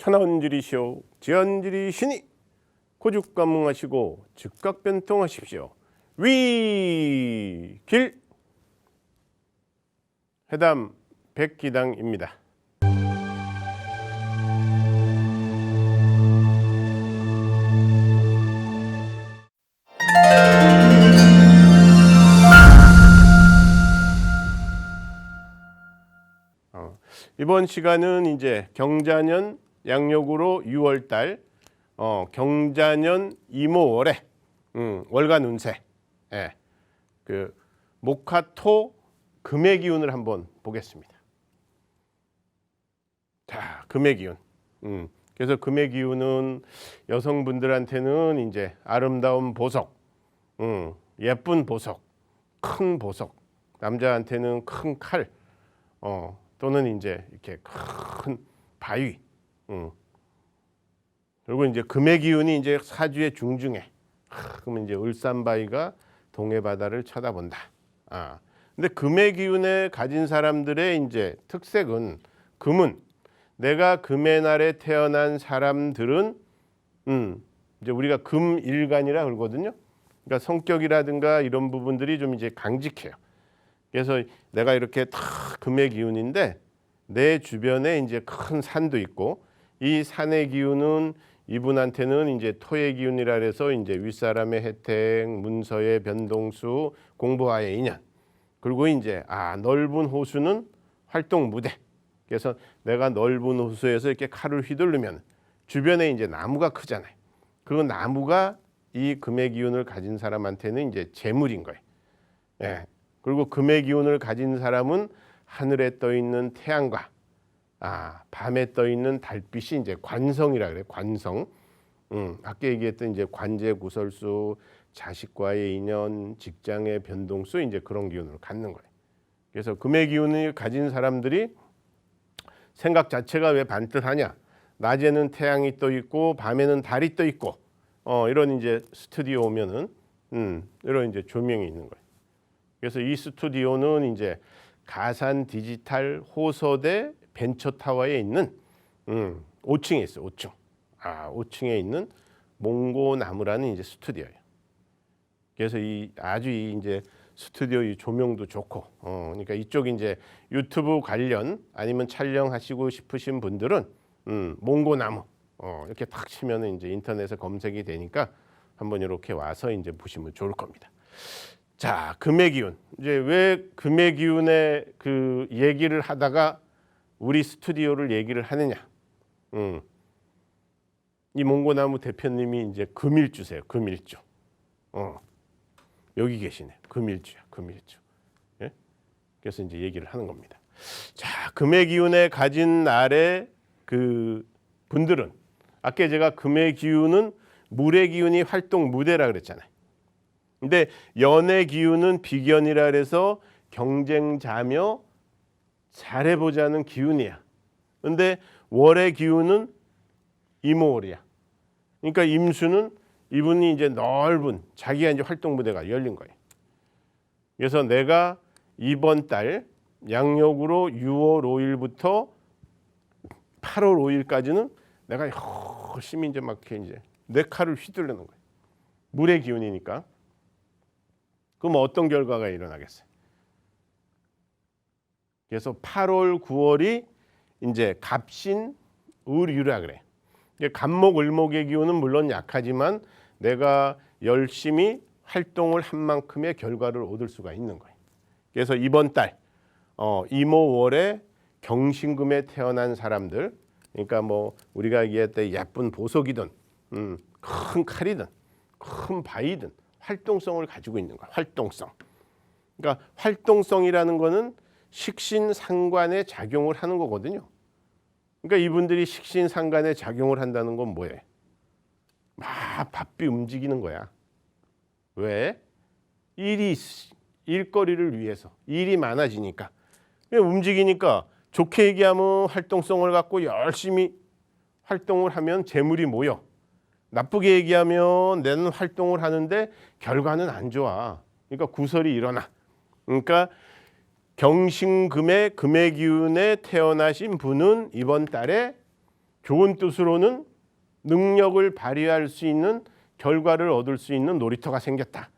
천하운지리시오 지한지리시니 고죽감응하시고 즉각변통하십시오. 위길 회담 백기당입니다. 이번 시간은 이제 경자년 양력으로 6월달 경자년 이모월에 월간 운세 그 목화토 금의 기운을 한번 보겠습니다. 자, 금의 기운. 그래서 금의 기운은 여성분들한테는 이제 아름다운 보석, 예쁜 보석, 큰 보석, 남자한테는 큰 칼, 또는 이제 이렇게 큰 바위. 그리고 이제 금의 기운이 이제 사주의 중중에. 그러면 이제 을산바위가 동해 바다를 쳐다본다. 근데 금의 기운에 가진 사람들의 이제 특색은 금은 내가 금의 날에 태어난 사람들은 이제 우리가 금일간이라 그러거든요. 그러니까 성격이라든가 이런 부분들이 좀 이제 강직해요. 그래서 내가 이렇게 다 금의 기운인데 내 주변에 이제 큰 산도 있고 이 산의 기운은 이분한테는 이제 토의 기운이라 해서 이제 윗사람의 혜택, 문서의 변동수, 공부와의 인연. 그리고 이제 넓은 호수는 활동 무대. 그래서 내가 넓은 호수에서 이렇게 칼을 휘두르면 주변에 이제 나무가 크잖아요. 그 나무가 이 금의 기운을 가진 사람한테는 이제 재물인 거예요. 예. 그리고 금의 기운을 가진 사람은 하늘에 떠 있는 태양과 밤에 떠 있는 달빛이 이제 관성이라 그래요. 관성. 아까 얘기했던 이제 관제 구설수, 자식과의 인연, 직장의 변동수 이제 그런 기운을 갖는 거예요. 그래서 금의 기운을 가진 사람들이 생각 자체가 왜 반듯하냐? 낮에는 태양이 떠 있고 밤에는 달이 떠 있고 이런 이제 스튜디오 오면은 이런 이제 조명이 있는 거예요. 그래서 이 스튜디오는 이제 가산 디지털 호서대 벤처타워에 있는 5층에 있어요. 5층. 5층에 있는 몽고나무라는 이제 스튜디오예요. 그래서 아주 이제 스튜디오 이 조명도 좋고, 그러니까 이쪽 이제 유튜브 관련 아니면 촬영하시고 싶으신 분들은 몽고나무 이렇게 탁 치면은 이제 인터넷에 검색이 되니까 한번 이렇게 와서 이제 보시면 좋을 겁니다. 자, 금의 기운. 이제 왜 금의 기운의 그 얘기를 하다가 우리 스튜디오를 얘기를 하느냐? 이 몽고나무 대표님이 이제 금일주세요. 금일주. 여기 계시네. 금일주야. 금일주. 예? 그래서 이제 얘기를 하는 겁니다. 자, 금의 기운에 가진 날의 그 분들은 아까 제가 금의 기운은 물의 기운이 활동 무대라 그랬잖아요. 근데 연의 기운은 비견이라 그래서 경쟁자며 잘해보자는 기운이야. 근데 월의 기운은 이모월이야. 그러니까 임수는 이분이 이제 넓은 자기가 이제 활동 무대가 열린 거예요. 그래서 내가 이번 달 양력으로 6월 5일부터 8월 5일까지는 내가 열심히 이제 막 이제 내 칼을 휘두르는 거예요. 물의 기운이니까. 그럼 어떤 결과가 일어나겠어요? 그래서 8월, 9월이 이제 갑신, 을유라 그래. 갑목, 을목의 기운은 물론 약하지만 내가 열심히 활동을 한 만큼의 결과를 얻을 수가 있는 거예요. 그래서 이번 달 이모월에 경신금에 태어난 사람들, 그러니까 뭐 우리가 얘기했던 예쁜 보석이든 큰 칼이든 큰 바위든 활동성을 가지고 있는 거야. 활동성. 그러니까 활동성이라는 거는 식신상관에 작용을 하는 거거든요. 그러니까 이분들이 식신상관에 작용을 한다는 건 뭐예요? 막 바삐 움직이는 거야. 왜? 일거리를 위해서. 일이 많아지니까. 움직이니까 좋게 얘기하면 활동성을 갖고 열심히 활동을 하면 재물이 모여. 나쁘게 얘기하면 내는 활동을 하는데 결과는 안 좋아. 그러니까 구설이 일어나. 그러니까 경신금의 금의 기운에 태어나신 분은 이번 달에 좋은 뜻으로는 능력을 발휘할 수 있는 결과를 얻을 수 있는 놀이터가 생겼다.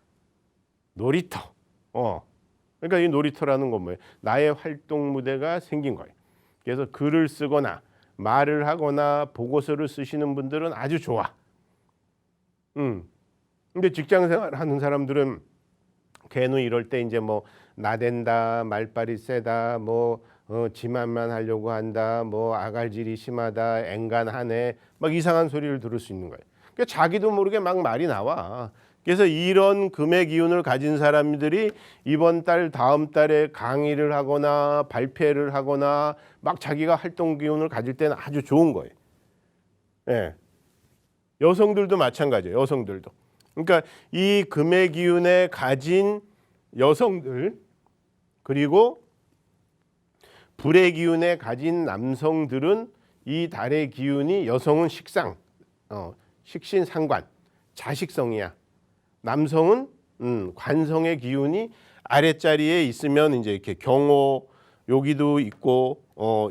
놀이터. 그러니까 이 놀이터라는 건 뭐예요? 나의 활동 무대가 생긴 거예요. 그래서 글을 쓰거나 말을 하거나 보고서를 쓰시는 분들은 아주 좋아. 근데 직장 생활하는 사람들은 괜히 이럴 때 이제 뭐 나댄다, 말빨이 세다, 뭐 지만만 하려고 한다, 뭐 아갈질이 심하다, 앵간하네, 막 이상한 소리를 들을 수 있는 거예요. 그러니까 자기도 모르게 막 말이 나와. 그래서 이런 금의 기운을 가진 사람들이 이번 달, 다음 달에 강의를 하거나 발표를 하거나 막 자기가 활동 기운을 가질 때는 아주 좋은 거예요. 예. 여성들도 마찬가지예요. 여성들도. 그러니까 이 금의 기운에 가진 여성들 그리고 불의 기운에 가진 남성들은 이 달의 기운이 여성은 식상, 식신상관, 자식성이야. 남성은 관성의 기운이 아랫자리에 있으면 이제 이렇게 경호, 여기도 있고,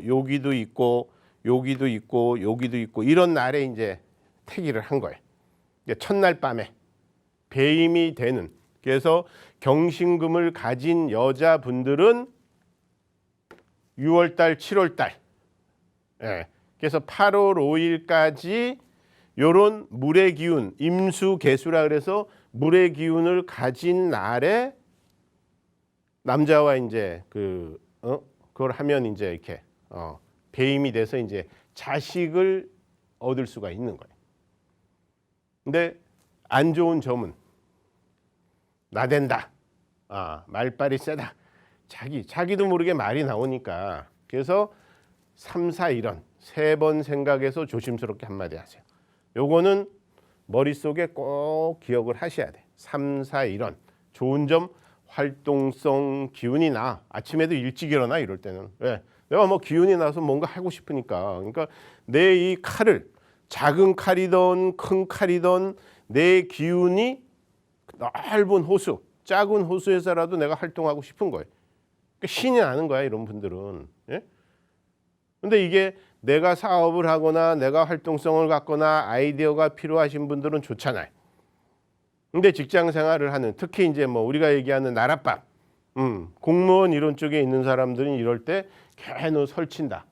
여기도 있고, 여기도 있고, 여기도 있고 이런 날에 이제 태기를 한 거예요. 첫날 밤에 배임이 되는. 그래서 경신금을 가진 여자분들은 6월달, 7월달, 예. 그래서 8월 5일까지 요런 물의 기운, 임수개수라 그래서 물의 기운을 가진 날에 남자와 이제 그걸 하면 이제 이렇게 배임이 돼서 이제 자식을 얻을 수가 있는 거예요. 근데 안 좋은 점은 나댄다, 말빨이 세다, 자기도 모르게 말이 나오니까 그래서 3, 4, 1원 3번 생각해서 조심스럽게 한마디 하세요. 요거는 머릿속에 꼭 기억을 하셔야 돼. 3, 4, 1원 좋은 점 활동성 기운이 나. 아침에도 일찍 일어나 이럴 때는. 왜? 내가 뭐 기운이 나서 뭔가 하고 싶으니까. 그러니까 내 이 칼을 작은 칼이든 큰 칼이든 내 기운이 넓은 호수, 작은 호수에서라도 내가 활동하고 싶은 거예요. 그러니까 신이 나는 거야 이런 분들은. 예? 근데 이게 내가 사업을 하거나 내가 활동성을 갖거나 아이디어가 필요하신 분들은 좋잖아요. 근데 직장 생활을 하는 특히 이제 뭐 우리가 얘기하는 나랏밥, 공무원 이런 쪽에 있는 사람들은 이럴 때 괜히 설친다.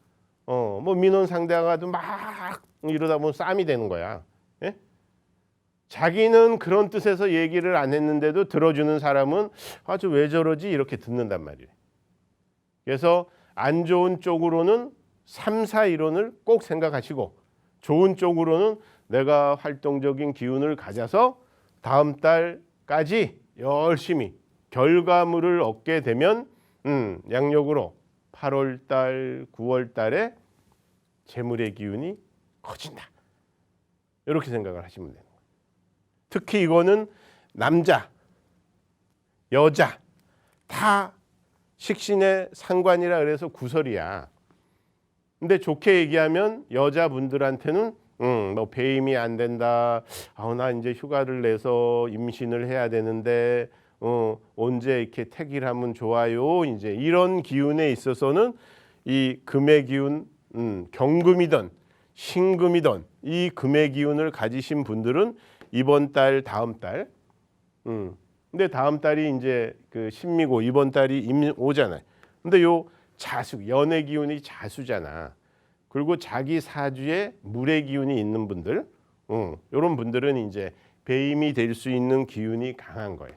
뭐 민원 상대하고도 막 이러다 보면 싸움이 되는 거야. 예? 자기는 그런 뜻에서 얘기를 안 했는데도 들어주는 사람은 아주 왜 저러지 이렇게 듣는단 말이에요. 그래서 안 좋은 쪽으로는 3, 4, 1원을 꼭 생각하시고 좋은 쪽으로는 내가 활동적인 기운을 가져서 다음 달까지 열심히 결과물을 얻게 되면 양력으로 8월 달, 9월 달에 재물의 기운이 커진다. 이렇게 생각을 하시면 돼요. 특히 이거는 남자, 여자 다 식신의 상관이라 그래서 구설이야. 근데 좋게 얘기하면 여자분들한테는 뭐 배임이 안 된다. 나 이제 휴가를 내서 임신을 해야 되는데 언제 이렇게 택일 하면 좋아요. 이제 이런 기운에 있어서는 이 금의 기운, 경금이든 신금이든 이 금의 기운을 가지신 분들은 이번 달, 다음 달, 근데 다음 달이 이제 그 신미고 이번 달이 임오잖아요. 근데 요 자수, 연의 기운이 자수잖아. 그리고 자기 사주에 물의 기운이 있는 분들, 이런 분들은 이제 배임이 될 수 있는 기운이 강한 거예요.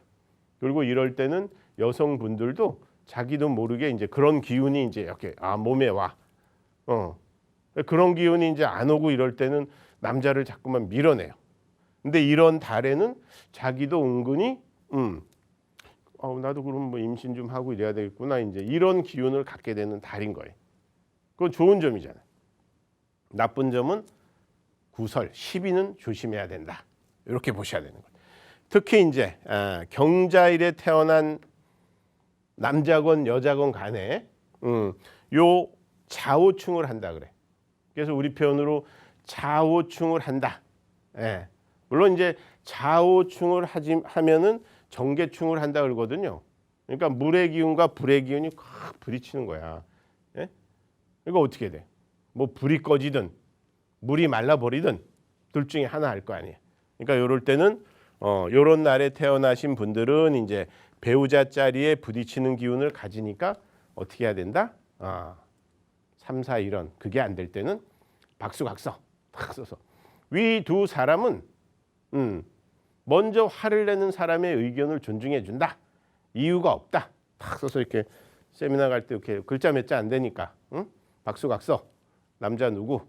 그리고 이럴 때는 여성분들도 자기도 모르게 이제 그런 기운이 이제 이렇게 몸에 와. 그런 기운이 이제 안 오고 이럴 때는 남자를 자꾸만 밀어내요. 근데 이런 달에는 자기도 은근히 나도 그럼 뭐 임신 좀 하고 이래야 되겠구나. 이제 이런 기운을 갖게 되는 달인 거예요. 그건 좋은 점이잖아요. 나쁜 점은 구설, 시비는 조심해야 된다. 이렇게 보셔야 되는 거예요. 특히 이제 경자일에 태어난 남자건 여자건 간에 요 좌우충을 한다 그래. 그래서 우리 표현으로 좌우충을 한다. 예. 물론 이제 좌우충을 하면은 정계충을 한다 그러거든요. 그러니까 물의 기운과 불의 기운이 확 부딪히는 거야. 예? 그러니까 어떻게 돼? 뭐 불이 꺼지든 물이 말라버리든 둘 중에 하나 할 거 아니에요. 그러니까 이럴 때는 요런 날에 태어나신 분들은 이제 배우자 자리에 부딪히는 기운을 가지니까 어떻게 해야 된다? 3, 4, 1원 그게 안 될 때는 박수각서 탁 써서 위 두 사람은 먼저 화를 내는 사람의 의견을 존중해 준다. 이유가 없다. 탁 써서 이렇게 세미나 갈 때 이렇게 글자 몇 자 안 되니까 박수각서 남자 누구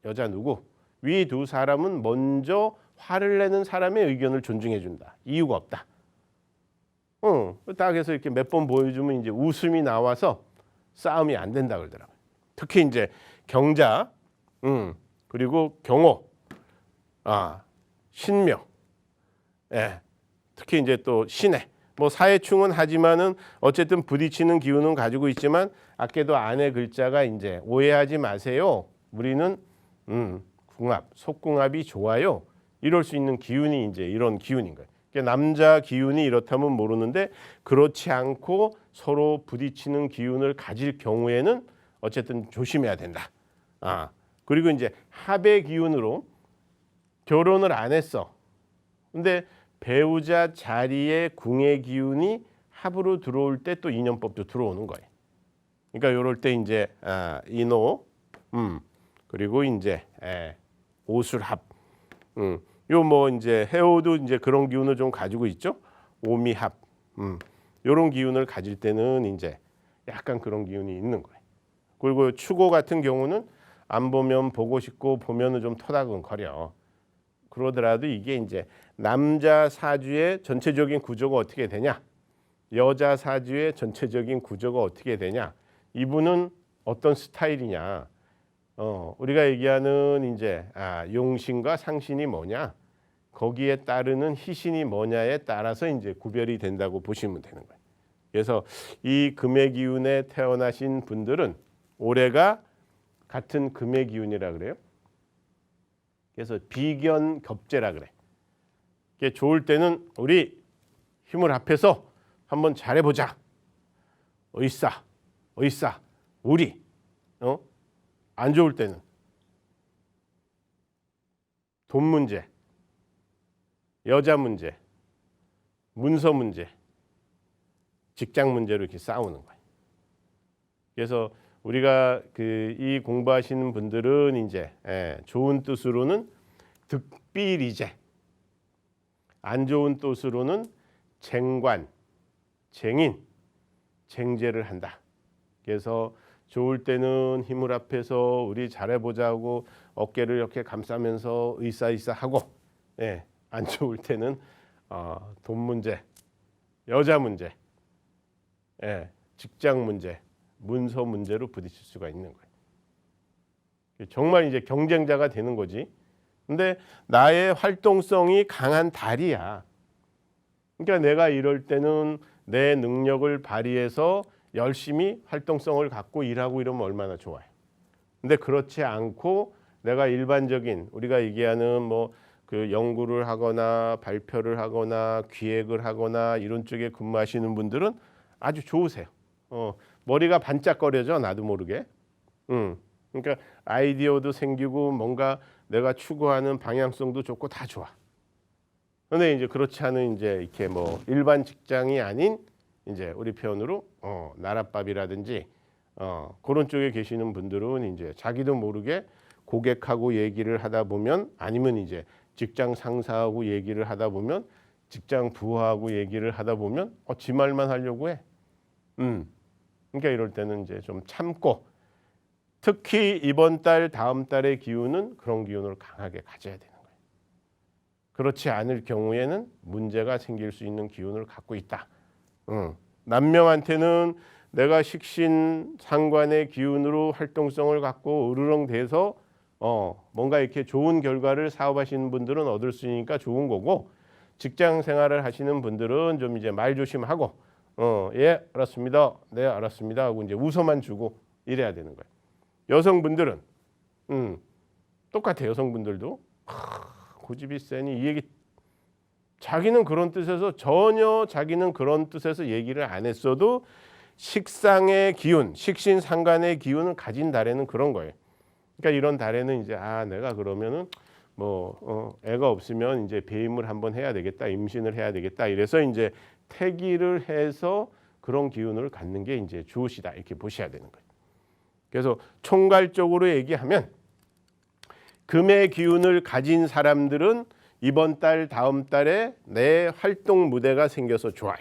여자 누구 위 두 사람은 먼저 화를 내는 사람의 의견을 존중해 준다. 이유가 없다. 딱 해서 이렇게 몇 번 보여주면 이제 웃음이 나와서 싸움이 안 된다 그러더라고요. 특히 이제 경자, 그리고 경호, 신명, 예, 특히 이제 또 신해. 뭐 사해충은 하지만은 어쨌든 부딪히는 기운은 가지고 있지만 아까도 안에 글자가 이제 오해하지 마세요. 우리는 궁합, 속궁합이 좋아요. 이럴 수 있는 기운이 이제 이런 기운인 거예요. 그러니까 남자 기운이 이렇다면 모르는데 그렇지 않고 서로 부딪히는 기운을 가질 경우에는 어쨌든 조심해야 된다. 그리고 이제 합의 기운으로 결혼을 안 했어. 근데 배우자 자리에 궁의 기운이 합으로 들어올 때 또 인연법도 들어오는 거예요. 그러니까 이럴 때 이제 인호, 그리고 이제 오술합, 요 뭐 이제 해오도 이제 그런 기운을 좀 가지고 있죠. 오미합, 요런 기운을 가질 때는 이제 약간 그런 기운이 있는 거예요. 그리고 추고 같은 경우는 안 보면 보고 싶고 보면은 좀 토닥은거려. 그러더라도 이게 이제 남자 사주의 전체적인 구조가 어떻게 되냐, 여자 사주의 전체적인 구조가 어떻게 되냐, 이분은 어떤 스타일이냐, 우리가 얘기하는 이제 용신과 상신이 뭐냐, 거기에 따르는 희신이 뭐냐에 따라서 이제 구별이 된다고 보시면 되는 거예요. 그래서 이 금의 기운에 태어나신 분들은 올해가 같은 금의 기운이라 그래요. 그래서 비견겹제라 그래. 이게 좋을 때는 우리 힘을 합해서 한번 잘해보자. 의싸, 우리. 안 좋을 때는 돈 문제, 여자 문제, 문서 문제, 직장 문제로 이렇게 싸우는 거예요. 그래서 우리가 이 공부하시는 분들은 이제 좋은 뜻으로는 득비리제, 안 좋은 뜻으로는 쟁관, 쟁인, 쟁제를 한다. 그래서 좋을 때는 힘을 합해서 우리 잘해보자고 어깨를 이렇게 감싸면서 의싸하고, 안 좋을 때는 돈 문제, 여자 문제, 직장 문제, 문서 문제로 부딪힐 수가 있는 거예요. 정말 이제 경쟁자가 되는 거지. 근데 나의 활동성이 강한 달이야. 그러니까 내가 이럴 때는 내 능력을 발휘해서 열심히 활동성을 갖고 일하고 이러면 얼마나 좋아요. 근데 그렇지 않고 내가 일반적인 우리가 얘기하는 뭐 그 연구를 하거나 발표를 하거나 기획을 하거나 이런 쪽에 근무하시는 분들은 아주 좋으세요. 머리가 반짝거려져 나도 모르게. 그러니까 아이디어도 생기고 뭔가 내가 추구하는 방향성도 좋고 다 좋아. 근데 이제 그렇지 않은 이제 이렇게 뭐 일반 직장이 아닌 이제 우리 표현으로 나랏밥이라든지 그런 쪽에 계시는 분들은 이제 자기도 모르게 고객하고 얘기를 하다 보면, 아니면 이제 직장 상사하고 얘기를 하다 보면, 직장 부하하고 얘기를 하다 보면 지 말만 하려고 해. 그러니까 이럴 때는 이제 좀 참고, 특히 이번 달 다음 달의 기운은 그런 기운을 강하게 가져야 되는 거예요. 그렇지 않을 경우에는 문제가 생길 수 있는 기운을 갖고 있다. 남명한테는 내가 식신 상관의 기운으로 활동성을 갖고 으르렁대서 뭔가 이렇게 좋은 결과를 사업하시는 분들은 얻을 수 있으니까 좋은 거고, 직장 생활을 하시는 분들은 좀 이제 말 조심하고 예 알았습니다, 네 알았습니다 하고 이제 웃어만 주고 이래야 되는 거예요. 여성분들은 똑같아요. 여성분들도 고집이 세니 이 얘기, 자기는 그런 뜻에서 전혀 자기는 그런 뜻에서 얘기를 안 했어도 식상의 기운, 식신상간의 기운을 가진 달에는 그런 거예요. 그러니까 이런 달에는 이제 내가 그러면은 애가 없으면 이제 배임을 한번 해야 되겠다, 임신을 해야 되겠다. 이래서 이제 태기를 해서 그런 기운을 갖는 게 이제 좋으시다 이렇게 보셔야 되는 거예요. 그래서 총괄적으로 얘기하면 금의 기운을 가진 사람들은 이번 달, 다음 달에 내 활동 무대가 생겨서 좋아요.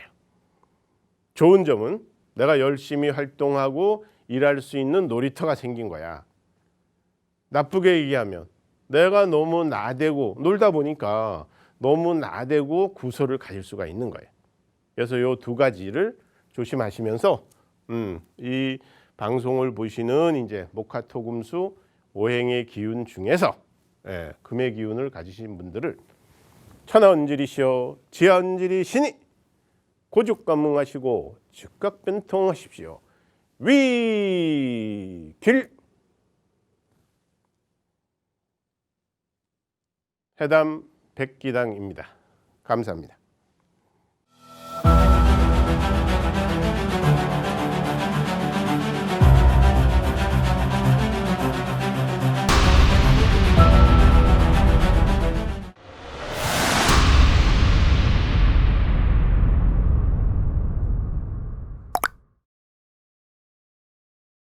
좋은 점은 내가 열심히 활동하고 일할 수 있는 놀이터가 생긴 거야. 나쁘게 얘기하면 내가 너무 나대고 놀다 보니까 너무 나대고 구설을 가질 수가 있는 거예요. 그래서 요 두 가지를 조심하시면서 이 방송을 보시는 이제 목화토금수 오행의 기운 중에서 금의 기운을 가지신 분들을 천하운지리시오 지하운지리시니 고죽관문하시고 즉각변통하십시오. 위길 해담 백기당입니다. 감사합니다.